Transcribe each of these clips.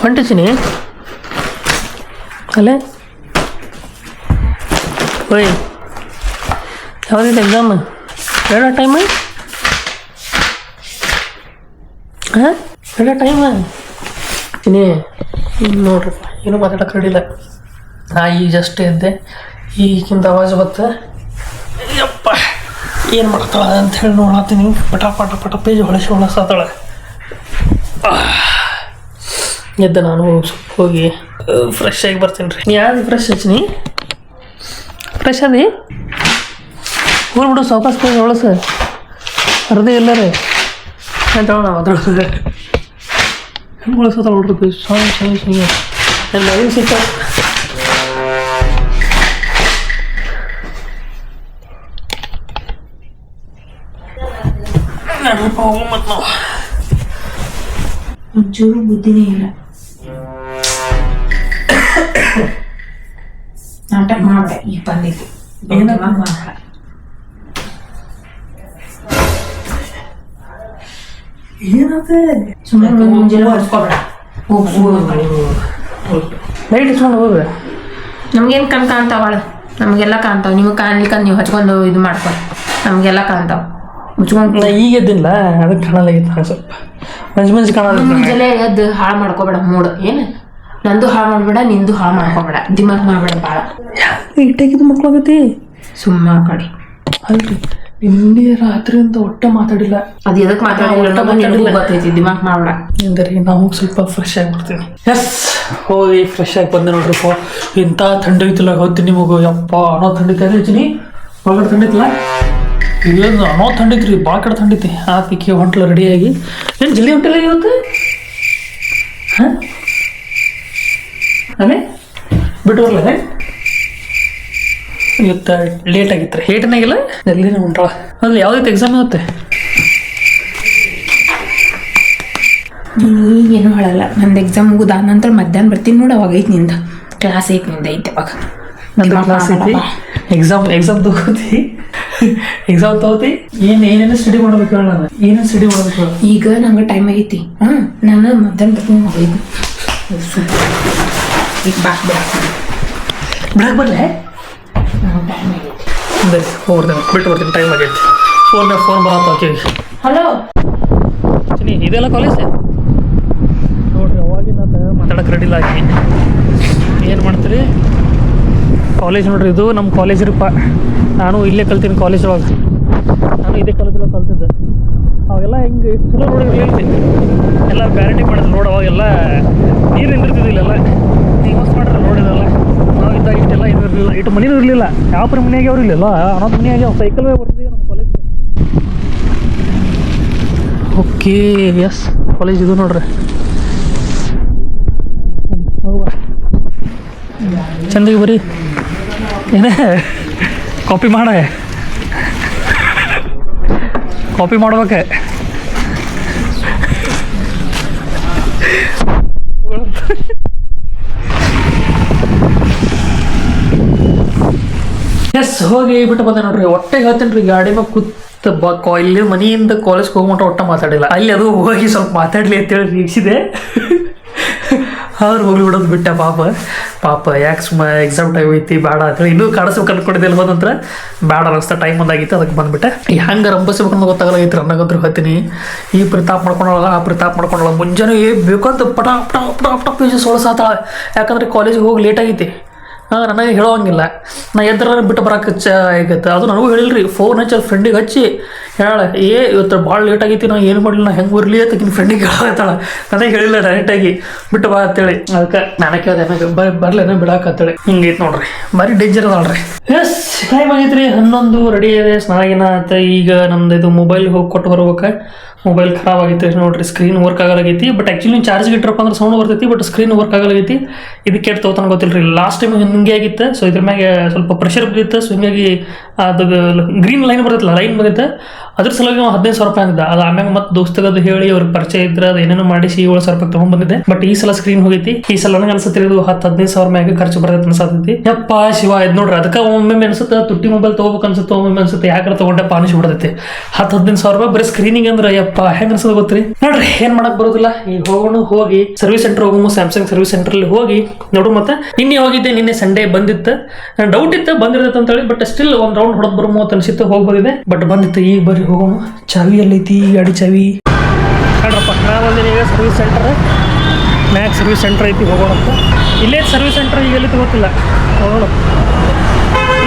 ಹೊಂಟಿಸಿನಿ ಅಲ್ಲೇ ಓಯ್ ಯಾವ್ದಿದೆ ಎಕ್ಸಾಮ್ ಬೇಡ ಟೈಮ್ ಹಾಂ ಬೇಡ ಟೈಮ್ ಚಿನಿ ನೋಡ್ರಿ ಏನೂ ಮಾತಾಡಕ್ಕೆ ರೆಡಿಲ್ಲ ನಾ ಈಗ ಜಸ್ಟ್ ಎದ್ದೆ ಈಗಿಂದ ಆವಾಜ್ ಬತ್ತೆ ಯಪ್ಪ ಏನು ಮಾಡ್ತಾಳ ಅಂತ ಹೇಳಿ ನೋಡತ್ತೀನಿ ಪಟ ಪಟ ಪಟ ಪೇಜ್ ಹೊಳಸಾತಾಳೆ ಎದ್ದೆ ನಾನು ಹೋಗಿ ಫ್ರೆಶ್ ಆಗಿ ಬರ್ತೀನಿ ರೀ ನೀ ಯಾವ್ದು ಫ್ರೆಶ್ ಹಚ್ಚಿನಿ ಫ್ರೆಶ್ ಅದಿ ಹೋಗ್ಬಿಡು ಸಾವಕಾಶ ಪೇಜ್ ಹೊಳಸ ಅರ್ಧೇ ಇಲ್ಲ ರೀ ಅಂತ ನಾವು ಅದ್ರೊಳಗೆ ಹೆಂಗೆ ಹೊಳಸತ್ತಾಳ ನೋಡ್ರಿ ಪೇಜ್ ಸಾಂಗ್ ನನ್ನ ಮಗನ ಸಿಕ್ಕ ಹೋಗು ಮತ್ತು ನಾವು ಒಂಚೂರು ಬುದ್ಧಿನೇ ಇಲ್ಲ. ನಾಟಕ ಮಾಡ್ಬೇಡ ಈ ಬಂದಿದ್ದು ಮಾಡಬೇಡ. ಏನತ್ತೆ ಸುಮ್ಮನೆ ಮುಂಜಾನೆ ಹೊಡ್ಸ್ಕೊಬೇಡ. ಲೈಟ್ ಇಸ್ಕೊಂಡು ಹೋಗ್ರೆ ನಮ್ಗೇನು ಕಾಣ್ತಾವಳ ನಮಗೆಲ್ಲ ಕಾಣ್ತಾವ. ನಿಮಗೆ ಕಾಣ್ಲಿಕ್ಕಂದು ನೀವು ಹಚ್ಕೊಂಡು ಇದು ಮಾಡ್ಕೊಂಡು ನಮಗೆಲ್ಲ ಕಾಣ್ತಾವ. ಮುಚ್ಕೊಂಡು ಈಗ ಎದ್ದಿಲ್ಲ ಅದಕ್ಕೆ ಕಾಣಲಾಗಿತ್ತು ಸ್ವಲ್ಪ ಮಂಜು ಕಾಣಲ್ಲ. ಮುಂಜಾನೆ ಎದ್ದು ಹಾಳು ಮಾಡ್ಕೋಬೇಡ ಮೂಡ್. ಏನು ನಂದು ಹಾಳು ಮಾಡಬೇಡ ನಿಂದು ಹಾಳು ಮಾಡ್ಕೋಬೇಡ. ದಿಮಾಕ್ ಮಾಡಬೇಡ ಭಾಳ. ಇಟ್ಟಾಗಿದ್ದು ಮಕ್ಳಾಗತಿ ಸುಮ್ಮ ಕಡೆ ಅಲ್ರಿ ನಿನ್ನೆ ರಾತ್ರಿಯಿಂದ ಒಟ್ಟ ಮಾತಾಡಿಲ್ಲ. ಅದು ಎದಕ್ಕೆ ಮಾತಾಡಿಲ್ಲ ಗೊತ್ತೈತಿ. ದಿಮಾಕ್ ಮಾಡಬೇಡ ಎಂದರೆ ನಾವು ಸ್ವಲ್ಪ ಫ್ರೆಶ್ ಆಗಿಬಿಡ್ತೀವಿ. ಎಸ್ ಹೋಗಿ ಫ್ರೆಶ್ ಆಗಿ ಬಂದೆ ನೋಡ್ರಿ. ಇಂಥ ಥಂಡಿ ಐತಿಲ್ಲ ಗೊತ್ತಿ ನಿಮಗೂ. ಯಪ್ಪ ಅನ್ನೋ ಥಂಡಿತಿ ಅದೇ ಚಿನಿ ಹೊರಗಡೆ ಥಂಡಿತ್ತಲ್ಲ ಏನು ಅನ್ನೋ ಥಂಡಿತ್ರಿ ಭಾಳ ಕಡೆ ಥಂಡಿತಿ. ಆತಿಕೆ ಹೊಂಟ್ಲ ರೆಡಿಯಾಗಿ ಏನು ಜಲ್ದಿ ಹೊಂಟಿಲ್ಲ ಇವತ್ತು. ಹಾಂ ಅದೇ ಬಿಟ್ಟು ಬರ್ಲೇ ಇವತ್ತು ಲೇಟ್ ಆಗಿತ್ತು ರೀ. ಏಟನಾಗಿಲ್ಲ ಜಲ್ದಿನ ಹೊಂಟಾಳ. ಅಲ್ಲಿ ಯಾವುದೈತೆ ಎಕ್ಸಾಮ್ ಇರುತ್ತೆ? ಏನು ಹೇಳಲ್ಲ. ನಂದು ಎಕ್ಸಾಮ್ ಮುಗಿದ ನಂತರ ಮಧ್ಯಾಹ್ನ ಬರ್ತೀನಿ ನೋಡಿ. ಅವಾಗ ಐತಿ ನಿಂದ ಕ್ಲಾಸ್ ಐತಿ ನಿಂದ ಐತೆ ಅವಾಗ ನಂದು ಕ್ಲಾಸ್ ಐತಿ. ಎಕ್ಸಾಮ್ ತಗೋತಿ ಏನೇನು ಸ್ಟಡಿ ಮಾಡ್ಬೇಕು ಹೇಳ. ನಾನು ಏನೇನು ಸ್ಟಡಿ ಮಾಡ್ಬೇಕು ಹೇಳ. ಈಗ ನಂಗೆ ಟೈಮ್ ಆಗೈತಿ. ನಾನು ಮಧ್ಯಾಹ್ನ ಬರ್ತೀನಿ ಹೋಗೈತಿ. ಈಗ ಬಿಡಕ್ಕೆ ಬರ್ಲೆ ಟೈಮ್ ಆಗೈತಿ. ಬರೀ ಹೋಗ್ಬರ್ತೇನೆ ಬಿಟ್ಟು ಬರ್ತೀನಿ. ಟೈಮ್ ಆಗೈತಿ. ಫೋನ್ ಬರತ್ತ. ಹಲೋ ಚಿನಿ ಇದೆಲ್ಲ ಕಾಲೇಜ್ ನೋಡ್ರಿ. ಅವಾಗಿನ ಮಾತಾಡಕ್ಕೆ ರೆಡಿಲ್ಲ ಆಗಿ ಏನು ಮಾಡ್ತೀರಿ ಕಾಲೇಜ್ ನೋಡ್ರಿ. ಇದು ನಮ್ಮ ಕಾಲೇಜ್ ರೀಪ್ಪ. ನಾನು ಇಲ್ಲೇ ಕಲ್ತೀನಿ ಕಾಲೇಜ್ ಒಳಗೆ. ನಾನು ಇದೇ ಕಾಲೇಜೊಳಗೆ ಕಲ್ತಿದ್ದೆ. ಅವಾಗೆಲ್ಲ ಹಿಂಗೆ ಚಲೋ ನೋಡಿದ್ರಿ ಎಲ್ಲ ಬ್ಯಾರಂಟಿ ಮಾಡಿದ್ರು ನೋಡಿ. ಅವಾಗೆಲ್ಲ ನೀರು ನಿಂದಿರ್ತಿದ್ದಿಲ್ಲ. ಈಗ ಮಸ್ತ್ ಮಾಡ್ರೆ ನೋಡಿದಲ್ಲ. ನಾವು ಇದ್ದಾಗ ಇಷ್ಟೆಲ್ಲ ಇದು ಇರಲಿಲ್ಲ. ಇಟ್ಟು ಮನೇನೂ ಇರಲಿಲ್ಲ. ಯಾವ ಪರ ಮನೆಯಾಗಿ ಅವ್ರು ಇಲ್ಲಲ್ಲ. ಅನ್ನೋದು ಮನೆಯಾಗಿ ಅವ್ರು ಸೈಕಲ್ ಬರ್ತಿದ್ದೀವಿ ನಮ್ಮ ಕಾಲೇಜ್. ಓಕೆ ಎಸ್ ಕಾಲೇಜ್ ಇದು ನೋಡ್ರಿ. ಚಂದಗೆ ಬರೀ ಏನೇ ಕಾಪಿ ಮಾಡ್ಬೇಕೆ. ಎಸ್ ಹೋಗಿ ಬಿಟ್ಟು ಬಂದೆ ನೋಡ್ರಿ. ಹೊಟ್ಟೆ ಹೇಳ್ತೇನೆ ರೀ ಗಾಡಿ ಮ್ಯಾಗ ಕೂತ್ ಇಲ್ಲಿ ಮನೆಯಿಂದ ಕಾಲೇಜ್ಗೆ ಹೋಗ್ಮಟ್ಟ ಒಟ್ಟ ಮಾತಾಡಿಲ್ಲ. ಅಲ್ಲಿ ಅದು ಹೋಗಿ ಸ್ವಲ್ಪ ಮಾತಾಡಲಿ ಅಂತೇಳಿ ರೀಕ್ಷಿದೆ. ಅವ್ರು ಹೋಗ್ಲಿ ಬಿಡೋದು ಬಿಟ್ಟ. ಪಾಪ ಯಾಕೆ ಸುಮ್ಮ ಎಕ್ಸಾಮ್ ಟೈಮ್ ಐತಿ ಬೇಡ ಅಂತೇಳಿ ಇನ್ನೂ ಕಾಡಿಸ್ಬೇಕು ಅನ್ಕೊಂಡಿದ್ದೆ. ಹೋದಂತ್ರ ಬೇಡ ಅನಿಸ್ತಾ ಟೈಮ್ ಒಂದಾಗಿತ್ತು. ಅದಕ್ಕೆ ಬಂದುಬಿಟ್ಟೆ. ಹೆಂಗೆ ರಂಬಸ್ಬೇಕು ಅನ್ನೋ ಗೊತ್ತಾಗಲಾಗಿತ್ತು. ನನಗಂತೂ ಹೇಳ್ತೀನಿ ಈ ಪ್ರತಾಪ್ ಮಾಡ್ಕೊಂಡೋಳ ಆ ಪ್ರತಾಪ್ ಮಾಡ್ಕೊಂಡೋಳ ಮುಂಜಾನೆ ಬೇಕಂತ ಪಟ ಪಟ ಪಟ ಪಟ ಪೇಜಸ್ ಹೊಳಸಾತಾಳೆ. ಯಾಕಂದ್ರೆ ಕಾಲೇಜಿಗೆ ಹೋಗಿ ಲೇಟ್ ಆಗೈತಿ. ನನಗೆ ಹೇಳೋಂಗಿಲ್ಲ. ನಾ ಎದ್ರ ಬಿಟ್ಟು ಬರೋಕೆ ಆಗತ್ತೆ. ಅದು ನನಗೂ ಹೇಳಿಲ್ರಿ. ಫೋನ್ ಹಚ್ಚಿ ಅದು ಫ್ರೆಂಡಿಗೆ ಹಚ್ಚಿ ಹೇಳ ಇವತ್ತು ಭಾಳ ಲೇಟ್ ಆಗೈತಿ. ನಾ ಏನು ಮಾಡಲಿಲ್ಲ ನಾ ಹೆಂಗೆ ಬರಲಿ ಅಂತ ಫ್ರೆಂಡಿಗೆ ಹೇಳತ್ತಾಳೆ. ನನಗೆ ಹೇಳಿಲ್ಲ ಡೈರೆಕ್ಟಾಗಿ ಬಿಟ್ಟು ಬಾ ಅಂತೇಳಿ. ಅದಕ್ಕೆ ನಾನು ಕೇಳಿದೆ ಬರ್ಲೇನ ಬಿಡಾಕತ್ತೇಳಿ. ಹಿಂಗೈತೆ ನೋಡ್ರಿ. ಭಾರಿ ಡೇಂಜರ್ ಅದಾಳ್ರಿ. ಎಸ್ ಟೈಮ್ ಆಗೈತ್ರಿ 11 ರೆಡಿ ಇದೆ. ಸ್ನಾಗಿನ ಅಂತ ಈಗ ನಮ್ದು ಇದು ಮೊಬೈಲ್ ಹೋಗಿ ಕೊಟ್ಟು ಬರ್ಬೇಕು. ಮೊಬೈಲ್ ಖರಾಬ್ ಆಗೈತೆ ನೋಡ್ರಿ. ಸ್ಕ್ರೀನ್ ವರ್ಕ್ ಆಗಲಾಗೈತಿ. ಬಟ್ ಆ್ಯಕ್ಚುಲಿ ಚಾರ್ಜ್ಗೆ ಇಟ್ಟರಪ್ಪ ಅಂದ್ರೆ ಸೌಂಡ್ ಬರ್ತೈತಿ. ಬಟ್ ಸ್ಕ್ರೀನ್ ವರ್ಕ್ ಆಗಲಾಗೈತಿ. ಇದಕ್ಕೆ ಕೆಟ್ಟು ತಗೋತಾನೆ ಗೊತ್ತಿಲ್ಲ ರೀ. ಲಾಸ್ಟ್ ಟೈಮ್ ಹಿಂಗೆ ಆಗಿತ್ತು. ಸೊ ಇದ್ರ ಮ್ಯಾಗೆ ಸ್ವಲ್ಪ ಪ್ರೆಷರ್ ಬಿದ್ದಿತ್ತು. ಸೊ ಹಿಂಗಾಗಿ ಅದು ಗ್ರೀನ್ ಲೈನ್ ಬರ್ತೈತಲ್ಲ ಲೈನ್ ಬಂದಿತ್ತು. ಅದ್ರ ಸಲುವಾಗಿ 15,000 ರೂಪಾಯಿ ಅಂದಿದ್ದ. ಅದು ಆಮ್ಯಾಗ ಮತ್ತೆ ದೋಸ್ತಗದು ಹೇಳಿ ಅವ್ರಿಗೆ ಪರಿಚಯ ಇದ್ರೆ ಅದು ಏನೇನೋ ಮಾಡಿಸಿ 7,000 ರೂಪಾಯಿ ತಗೊಂಡ್ ಬಂದಿದ್ದೆ. ಬಟ್ ಈ ಸಲ ಸ್ಕ್ರೀನ್ ಹೋಗೈತಿ. ಈ ಸಲ ನನಗೆ ಅನ್ಸುತ್ತೆ ಇದು 10-15,000 ಮ್ಯಾಗ ಖರ್ಚು ಬರ್ತೈತೆ ಅನ್ಸತೈತಿ. ಯಪ್ಪ ಶಿವ ಇದ್ ನೋಡ್ರಿ, ಅದಕ್ಕೆ ಒಮ್ಮೊಮ್ಮೆ ಅನ್ಸುತ್ತೆ ತುಟ್ಟಿ ಮೊಬೈಲ್ ತಗೋಬೇಕು ಅನ್ಸುತ್ತೆ, ಒಮ್ಮೊಮ್ಮೆ ಅನ್ಸುತ್ತೆ ಯಾಕಂದ್ರೆ ತಗೊಂಡಪ್ಪ ಅನಿಸಿ ಬಿಡತೈತಿ. 10-15,000 ರೂಪಾಯಿ ಬರೀ ಸ್ಕ್ರೀನಿಂಗ್ ಅಂದ್ರೆ ಯಪ್ಪ ಹೆಂಗ್ ಅನ್ಸೋದು ಗೊತ್ತ್ರಿ. ನೋಡ್ರಿ ಏನ್ ಮಾಡಕ್ ಬರೋದಿಲ್ಲ. ಈಗ ಹೋಗಿ ಸರ್ವಿಸ್ ಸೆಂಟರ್ ಹೋಗು, ಸ್ಯಾಮ್ಸಂಗ್ ಸರ್ವಿಸ್ ಸೆಂಟರ್ ಅಲ್ಲಿ ಹೋಗಿ ನೋಡು. ಮತ್ತೆ ನಿನ್ನೆ ಹೋಗಿದ್ದೆ, ನಿನ್ನೆ ಸಂಡೇ ಬಂದಿತ್ತು. ಡೌಟ್ ಇತ್ತು ಬಂದಿರತ್ತೆ ಅಂತ ಹೇಳಿ, ಬಟ್ ಸ್ಟಿಲ್ ಒಂದ್ ರೌಂಡ್ ಹೊಡೆದ್ ಬರೋ ಅಂತ ಅನ್ಸಿತ್ತು, ಹೋಗ್ಬೋದಿದೆ. ಬಟ್ ಬಂದಿತ್ತು. ಈಗ ಬರ್ರಿ ಹೋಗೋಣ. ಚಾವಿ ಎಲ್ಲೈತಿ ಗಾಡಿ ಚಾವಿ? ನೋಡ್ರಪ್ಪ ನಾ ಬಂದಿನಿ ಈಗ ಸರ್ವಿಸ್ ಸೆಂಟರ್. ಮ್ಯಾಕ್ ಸರ್ವಿಸ್ ಸೆಂಟರ್ ಐತಿ, ಹೋಗೋಣಪ್ಪ. ಇಲ್ಲೇ ಸರ್ವಿಸ್ ಸೆಂಟರ್ ಈಗ ಎಲ್ಲಿ ಗೊತ್ತಿಲ್ಲ, ಹೋಗೋಣ.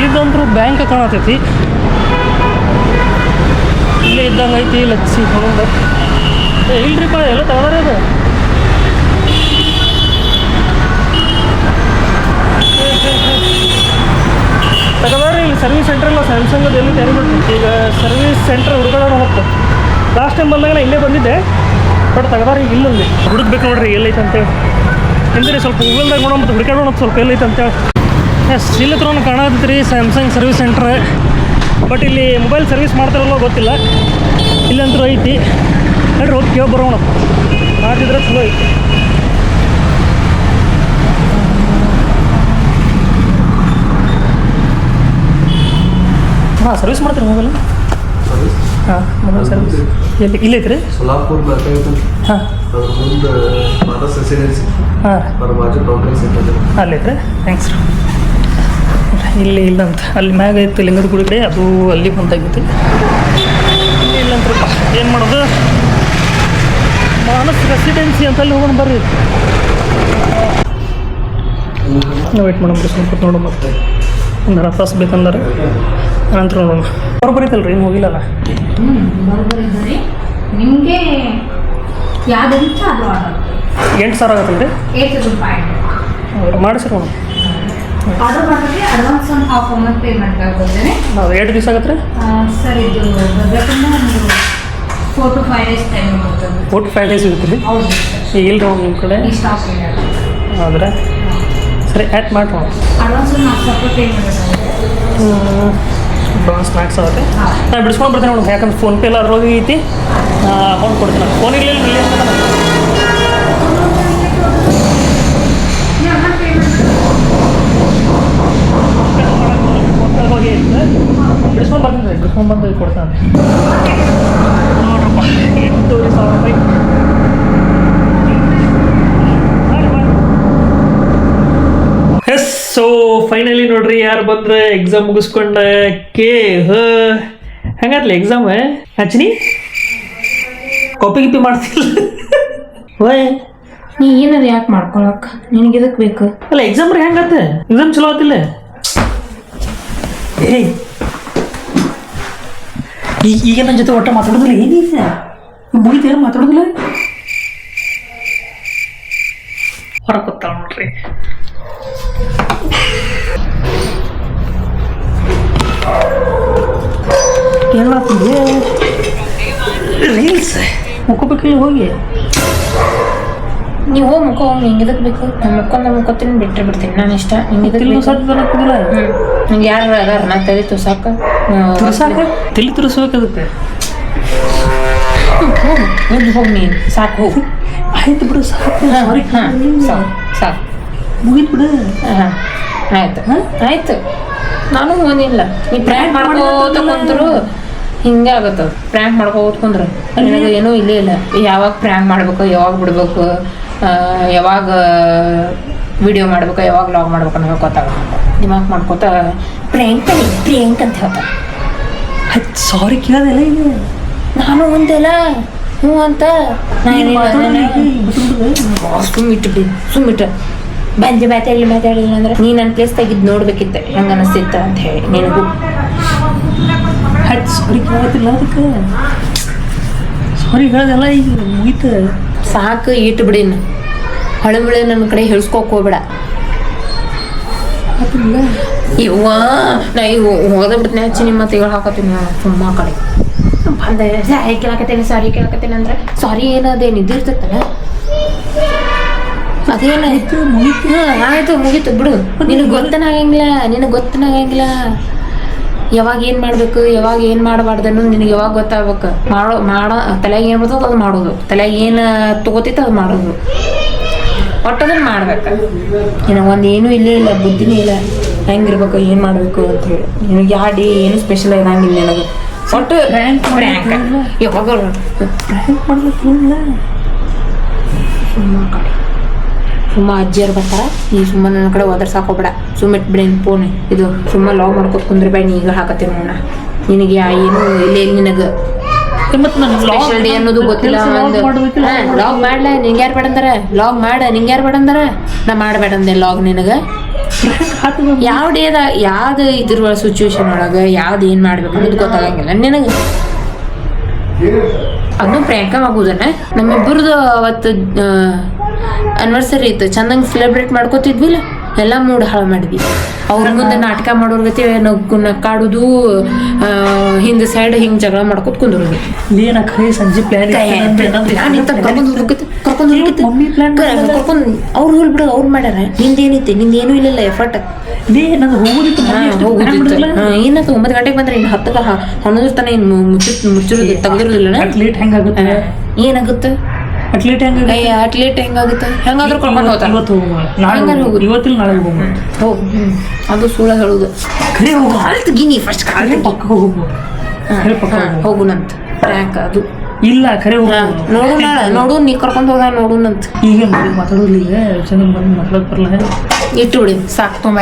ಇದಂತರೂ ಬ್ಯಾಂಕ್ ಕಾಣತೈತಿ, ಇಲ್ಲೇ ಇದ್ದಂಗೆ ಐತಿ. ಲಚ್ಚಿ ಹೋಗೋಣ. ಇಲ್ರಿಪ್ಪ ಎಲ್ಲ ತಗೋದಾರ ಅದು. ತಗೋದಾರ ಇಲ್ಲಿ ಸರ್ವಿಸ್ ಸೆಂಟರ್ ಇಲ್ಲ. ಸ್ಯಾಮ್ಸಂಗ್ ಅದು ಎಲ್ಲಿ ತಯಾರಿ ಮಾಡ್ತೀನಿ. ಈಗ ಸರ್ವಿಸ್ ಸೆಂಟರ್ ಹುಡುಗಾಡೋಣ ಹೋಗ್ತು. ಲಾಸ್ಟ್ ಟೈಮ್ ಬಂದಾಗ ನಾ ಇಲ್ಲೇ ಬಂದಿದ್ದೆ, ಬಟ್ ತಗೋದಾರ ಈಗ ಇಲ್ಲಲ್ಲಿ ಹುಡುಕ್ಬೇಕು ನೋಡ್ರಿ ಎಲ್ಲೈತೆ ಅಂತೇಳಿ. ಹಿಂದೆ ಸ್ವಲ್ಪ ಗೂಗಲ್ದಾಗ ನೋಡೋ ಮತ್ತು ಹುಡುಕಾಡೋಣ ಸ್ವಲ್ಪ ಎಲ್ಲೈತೆ ಅಂತೇಳಿ. ಎಸ್ ಇಲ್ಲಿ ಹತ್ರ ಕಾಣತ್ತೆ ರೀ ಸ್ಯಾಮ್ಸಂಗ್ ಸರ್ವಿಸ್ ಸೆಂಟ್ರ್. ಬಟ್ ಇಲ್ಲಿ ಮೊಬೈಲ್ ಸರ್ವಿಸ್ ಮಾಡ್ತಾರಲ್ಲೋ ಗೊತ್ತಿಲ್ಲ. ಇಲ್ಲಂತೂ ಐತಿ ನೋಡ್ರಿ, ಹೋಗಿ ಕೇಳಿ ಬರೋಣ. ಮಾಡಿದ್ರೆ ಚಲೋ ಐತಿ. ಹಾಂ ಸರ್ವಿಸ್ ಮಾಡ್ತೀರಿ ಮೊಬೈಲ್? ಹಾಂ ಮೊಬೈಲ್ ಸರ್ವಿಸ್ ಎಲ್ಲಿ ಇಲ್ಲೈತ್ರಿ? ಸೋಲಾಪುರ್ ಹಾಂ ಮುಂದೆ ಮಾನಸ್ ರೆಸಿಡೆನ್ಸಿ ಹಾಂ ಬಾಜು ಕಾಂಪ್ಲೆಕ್ಸ್ ಇರ್ತದೆ. ಅಲ್ಲೈತ್ರಿ. ಥ್ಯಾಂಕ್ಸ್ ರೀ. ಇಲ್ಲಿ ಇಲ್ಲಂತ ಅಲ್ಲಿ ಮ್ಯಾಗ ಐತಿ ಲಿಂಗದ ಗುಡಿ ಕಡೆ, ಅದು ಅಲ್ಲಿ ಬಂದಾಗೈತಿ. ಇಲ್ಲಿ ಇಲ್ಲಂತ್ರಪ್ಪ ಏನು ಮಾಡೋದು. ಮಾನಸ್ ರೆಸಿಡೆನ್ಸಿ ಅಂತ ಅಲ್ಲಿ ಹೋಗೋಣ ಬರ್ರಿ. ವೇಟ್ ಮಾಡೋಣ, ಸ್ವಲ್ಪ ನೋಡೋಣ. ಮತ್ತೆ ಒಂದು ಅರ್ಧ ತಾಸು ಬೇಕಂದ್ರೆ ನಂತರ ನೋಡೋಣ. ಬರೋಬ್ಬರಿತಲ್ರಿ, ಏನು ಹೋಗಿಲ್ಲಲ್ಲ. ಬರೋಬ್ಬರಿ ನಿಮಗೆ ಯಾವ್ದು ಇಷ್ಟ ಅದು ಆರ್ಡರ್. 8,000 ಆಗತ್ತಲ್ರಿ? 8 ರೂಪಾಯಿ ಮಾಡಿಸ್ರಿ ನೋಡೋಣ. ಆರ್ಡರ್ ಮಾಡೋಕ್ಕೆ ಅಡ್ವಾನ್ಸ್ ಒಂದು ಹಾಫ್ ಅಮೌಂಟ್ ಪೇಮೆಂಟ್ ಆಗ್ತದೆ. ನಾವು 2 ದಿವಸ ಆಗತ್ತೆ ರೀ ಸರ್. ಇದು ಬರಬೇಕಂದ್ರೆ ಒಂದು 4 to 5 days ಟೈಮ್ ಬರ್ತದೆ. 4 to 5 days ಇರುತ್ತೆ ರೀ? ಹೌದು ಈಗ ಇಲ್ಲರಿ ಅವ್ನು ನಿಮ್ಮ ಕಡೆ ಈ ಸ್ಟಾಕ್ ಇಲ್ಲ. ಹೌದ್ರಾ? ಸರಿ ಆ್ಯಡ್ ಮಾಡಿ ನೋಡೋಣ. ಅಡ್ವಾನ್ಸ್ ಒಂದು 4,000 ರೂಪಾಯಿ ಪೇ ಮಾಡಬೇಕಾಗುತ್ತೆ. ಅಡ್ವಾನ್ಸ್ ಮ್ಯಾಕ್ಸ್ ಆಗುತ್ತೆ. ನಾನು ಬಿಡಿಸ್ಕೊಂಡು ಬರ್ತೀನಿ ನೋಡು, ಯಾಕಂದ್ರೆ ಫೋನ್ಪೇ ಎಲ್ಲ ಅದ್ರೊಳಗೆ ಐತಿ. ಅಕೌಂಟ್ ಕೊಡ್ತೀನಿ. ಫೋನ್ ಇರಲಿಲ್ಲ ಇಲ್ಲಿ ಹೋಗಿ ಬಿಡಿಸ್ಕೊಂಡು ಬರ್ತೀನಿ ರೀ. ಬಿಡಿಸ್ಕೊಂಡು ಬಂದು ಕೊಡ್ತಾನೆ ನೋಡ್ರಪ್ಪ. 8,000 ರೂಪಾಯಿ. ಎಸ್ ಸೊ ಫೈನಲಿ ನೋಡ್ರಿ ಯಾರು ಬಂದ್ರೆ ಎಕ್ಸಾಮ್ ಮುಗಿಸ್ಕೊಂಡ ಹೆಂಗಾದ್ಲಿ ಎಕ್ಸಾಮ್ ಹಚ್ಚಿನಿ ಕಾಪಿ ಗಿಪಿ ಮಾಡ್ತಿಲ್ಲ ವಯ್. ನೀ ಏನಾರ ಯಾಕೆ ಮಾಡ್ಕೊಳಕ್, ನಿನಗೆ ಇದಕ್ಕೆ ಬೇಕು. ಅಲ್ಲ ಎಕ್ಸಾಮ್ ರೀ ಹೆಂಗತ್ತೆ? ಎಕ್ಸಾಮ್ ಚಲೋ ಆತಿಲ್ಲ. ಏಯ್ ಈಗ ನನ್ನ ಜೊತೆ ಒಟ್ಟ ಮಾತಾಡೋದಿಲ್ಲ. ಏನಿಲ್ಲ ಮುಗಿತೇನು ಮಾತಾಡೋದಿಲ್ಲ. ಹೊರಗೆ ಗೊತ್ತಾಳ ನೋಡ್ರಿ. ಏನಾಗ್ತದೆ ರೀಲ್ಸ್ ಮುಕ್ಕೋಬೇಕಿಲ್ಲ ಹೋಗಿ. ನೀವು ಹೋಗಿ ಮುಖ ಹೋಗಿ ನಿಂಗೆ ಇದಕ್ಕೆ ಬೇಕು. ನಾನು ಮುಕ್ಕೋತೀನಿ ಬಿಟ್ಟರೆ ಬಿಡ್ತೀನಿ. ನಾನು ಇಷ್ಟ ನಿಂಗೆ ಇದಕ್ಕೆ ಬೇಕು. ನಂಗೆ ಯಾರು ಅದಾರ ನಾ ತಲೆ ತುಸಾಕ ತಲೆ ತುರಿಸ್ಬೇಕದಕ್ಕೆ. ಹೋಗಿ ನೀನು ಸಾಕು ಹೋಗು. ಆಯ್ತು ಬಿಡು ಸಾಕು. ಸಾಕು ಸಾಕು ಮುಗಿತು ಬಿಡು. ಹಾಂ ಆಯ್ತು ಆಯ್ತು. ನಾನು ಹೋಗಿಲ್ಲ. ನೀ ಪ್ರ್ಯಾಂಕ್ ಮಾಡ್ಕೋತ ಕುಂತರು ಹಿಂಗೆ ಆಗತ್ತದ. ಪ್ರ್ಯಾಂಕ್ ಮಾಡ್ಕೋತ ಕುಂದ್ರೆ ನನಗೆ ಏನೂ ಇಲ್ಲೇ ಇಲ್ಲ. ಯಾವಾಗ ಪ್ರ್ಯಾಂಕ್ ಮಾಡ್ಬೇಕು, ಯಾವಾಗ ಬಿಡ್ಬೇಕು, ಯಾವಾಗ ವಿಡಿಯೋ ಮಾಡ್ಬೇಕು, ಯಾವಾಗ ಲಾಗ್ ಮಾಡ್ಬೇಕು ಅನ್ನೋ ಗೊತ್ತಾಗ ದಿಮಾಕ್ ಮಾಡ್ಕೋತ ಪ್ರ್ಯಾಂಕ್ ಪ್ರ್ಯಾಂಕ್ ಅಂತ ಹೇಳ್ತಾರೆ. ಆಯ್ತು ಸಾರಿ ಕೇಳೋದೆಲ್ಲ ಇದೆ. ನಾನು ಒಂದೆಲ್ಲ ಹ್ಞೂ ಅಂತ ಸುಮ್ಮಿಟ್ಟು ಬಂದು ಮಾತಾಡಲಿಲ್ಲ ಅಂದ್ರೆ ನೀ ನನ್ನ ಪ್ಲೇಸ್ ತೆಗಿದ್ದು ನೋಡ್ಬೇಕಿತ್ತು ಹೆಂಗೆ ಅನಿಸ್ತಿತ್ತು ಅಂತ ಹೇಳಿ ನಿನಗೂ. ಆಯ್ತು ಸಾರಿ ಕೇಳತ್ತಿಲ್ಲ ಅದಕ್ಕೆ. ಸಾರಿ ಹೇಳೋದೆಲ್ಲ ಈಗ ಮುಗೀತು ಸಾಕು. ಇಟ್ಟು ಬಿಡಿನ ಹಳಮಳೆ ನನ್ನ ಕಡೆ ಹೇಳ್ಸ್ಕೋಕ್ ಹೋಗ್ಬೇಡ. ಇವ್ವ ನಾ ಈಗ ಹೋದ ಬಿಡ್ತೀನಿ ಹಚ್ಚಿ ನಿಮ್ಮ ತೆಗಳು ಹಾಕತ್ತೀನಿ ಸುಮ್ಮ ಕಡೆ ಬಂದ ಸಾರಿ ಕೇಳಕತ್ತೇನೆ ಸಾರಿ ಕೇಳಕತ್ತೇನೆ ಅಂದ್ರೆ ಸಾರಿ ಏನದೇನು ಇದಿರ್ತೈತಲ್ಲ ಅದೇನಾಯ್ತು ಮುಗೀತು. ಆಯ್ತು ಮುಗೀತು ಬಿಡು. ನಿನಗೆ ಗೊತ್ತನಾಗಂಗಿಲ್ಲ ಯಾವಾಗ ಏನು ಮಾಡಬೇಕು ಯಾವಾಗ ಏನು ಮಾಡಬಾರ್ದು ಅನ್ನೋದು ನಿನಗೆ ಯಾವಾಗ ಗೊತ್ತಾಗ್ಬೇಕು. ಮಾಡೋ ತಲೆಯಾಗ ಏನು ಬರ್ತದೆ ಅದು ಮಾಡೋದು, ತಲೆಯಾಗ ಏನು ತೊಗೋತೈತೆ ಅದು ಮಾಡೋದು, ಒಟ್ಟು ಅದನ್ನು ಮಾಡ್ಬೇಕು. ಇನ್ನು ಒಂದು ಏನೂ ಇಲ್ಲೇ ಇಲ್ಲ, ಬುದ್ಧಿನೇ ಇಲ್ಲ ಹೆಂಗಿರ್ಬೇಕು ಏನು ಮಾಡಬೇಕು ಅಂತೇಳಿ. ನಿನಗೆ ಯಾಡಿ ಏನು ಸ್ಪೆಷಲ್ ಇರಂಗಿಲ್ಲ ನಿನಗೆ, ಒಟ್ಟು ಪ್ರ್ಯಾಂಕ್ ಯಾವಾಗ ಪ್ರ್ಯಾಂಕ್ ಮಾಡ್ಬೇಕಿಲ್ಲ. ಸುಮ್ಮ ಅಜ್ಜಿಯರು ಬರ್ತಾರ, ನೀ ಸುಮ್ಮ ನನ್ನ ಕಡೆ ಹೋದ್ರೆ ಸಾಕೋಬೇಡ, ಸುಮ್ಮ ಇಟ್ಬಿಡೇನು ಫೋನ್ ಇದು, ಸುಮ್ಮ ಲಾಗ್ ಮಾಡ್ಕೊತ ಕುಂದ್ರೆ ಬೇಡ. ನೀ ಈಗ ಹಾಕತ್ತೀನಿ ನೋಡ, ನಿನಗೆ ಏನು ಇಲ್ಲ ನಿನಗೆ ಮತ್ತೆ ನಾನು ಸ್ಪೆಷಲ್ ಡೇ ಅನ್ನೋದು ಗೊತ್ತಿಲ್ಲ. ಲಾಗ್ ಮಾಡ್ಲ ನಿಂಗೆ ಯಾರು ಬೇಡ ಅಂದಾರ, ಲಾಗ್ ಮಾಡ ನಿಂಗೆ ಯಾರು ಬೇಡ ಅಂದಾರ, ನಾ ಮಾಡಬೇಡ ಅಂದೆ ಲಾಗ್ ನಿನಗೆ. ಯಾವ ಡೇದ ಯಾವ್ದು ಇದ್ರ ಸಿಚುವೇಶನ್ ಒಳಗೆ ಯಾವ್ದು ಏನು ಮಾಡ್ಬೇಕು ಅನ್ನೋದು ಗೊತ್ತಾಗಂಗಿಲ್ಲ ನಿನಗೆ. ಅದನ್ನು ಪ್ರ್ಯಾಂಕ ಆಗುದನ್ನ ನಮ್ಮಿಬ್ಬರದು ಅವತ್ತು ಆನಿವರ್ಸರಿ ಇತ್ತು, ಚಂದಂಗೆ ಸೆಲೆಬ್ರೇಟ್ ಮಾಡ್ಕೋತಿದ್ವಿಲ್ಲ, ಎಲ್ಲ ಮೂಡ್ ಹಾಳು ಮಾಡಿದ್ವಿ. ಅವ್ರ ಮುಂದೆ ನಾಟಕ ಮಾಡೋರ್ ಗತಿ ನಕ್ಕಾಡುದು, ಹಿಂದೆ ಸೈಡ್ ಹಿಂಗೆ ಜಗಳ ಮಾಡ್ಕೊತ ಕುಂದ್ರೋದು. ಏನ ಖರೀ ಸಂಜೆ ಪ್ಲಾನ್ ಕರ್ಕೊಂಡು ಅವ್ರು ಹೋಲ್ಬಿಡೋದು, ಅವ್ರು ಮಾಡ್ಯಾರ. ನಿಂದೇನೈತಿ, ನಿಂದೇನು ಇಲ್ಲ ಎಫರ್ಟ್. ನಾನು ಹೋಗೋದಿತ್ತು ಏನಂತ 9 ಗಂಟೆಗೆ ಬಂದ್ರೆ ಇನ್ನು 10 11 ತನ ಇನ್ನು ಮುಚ್ಚಿರೋದು ತೆಗ್ದಿರೋದಿಲ್ಲ. ಲೇಟ್ ಹೆಂಗಾಗುತ್ತೆ, ಏನಾಗುತ್ತೆ ಅಟ್ಲೇಟ್ ಅಟ್ಲೇಟ್ ಹೆಂಗಾಗುತ್ತೆ, ಹೆಂಗಾದ್ರೂ ಕರ್ಕೊಂಡು ಹೋಗ್ತಾರೆ. ಇವತ್ತಿಲ್ಲ ನಾಳೆ ಹೋಗೋಣ. ಹೋಗು, ಅದು ಸುಳ್ಳ ಹೇಳುದು. ಖರೀ ಹೋಗು, ಕಾಲ್ ತೆಗೀನಿ ಫಸ್ಟ್, ಕಾಲ್ ಪಕ್ಕ ಹೋಗು, ಹೋಗುನಂತ ಪ್ರ್ಯಾಂಕ್ ಅದು. ಇಲ್ಲ ಖರೆ ಹೋಗು, ನೋಡು ನಾಳೆ ನೋಡು, ನೀ ಕರ್ಕೊಂಡು ಹೋದ ನೋಡುನಂತ. ಈಗ ಮಾತಾಡೋದಿಲ್ಲ, ಈಗ ಚೆನ್ನಾಗಿ ಬಂದು ಮಾತಾಡೋದು ಬರಲ್ಲ. ಇಟ್ಟು ಬಿಡಿ ಸಾಕು, ತುಂಬ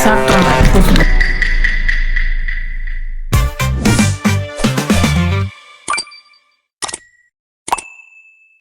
ಸಾಕು ತುಂಬ.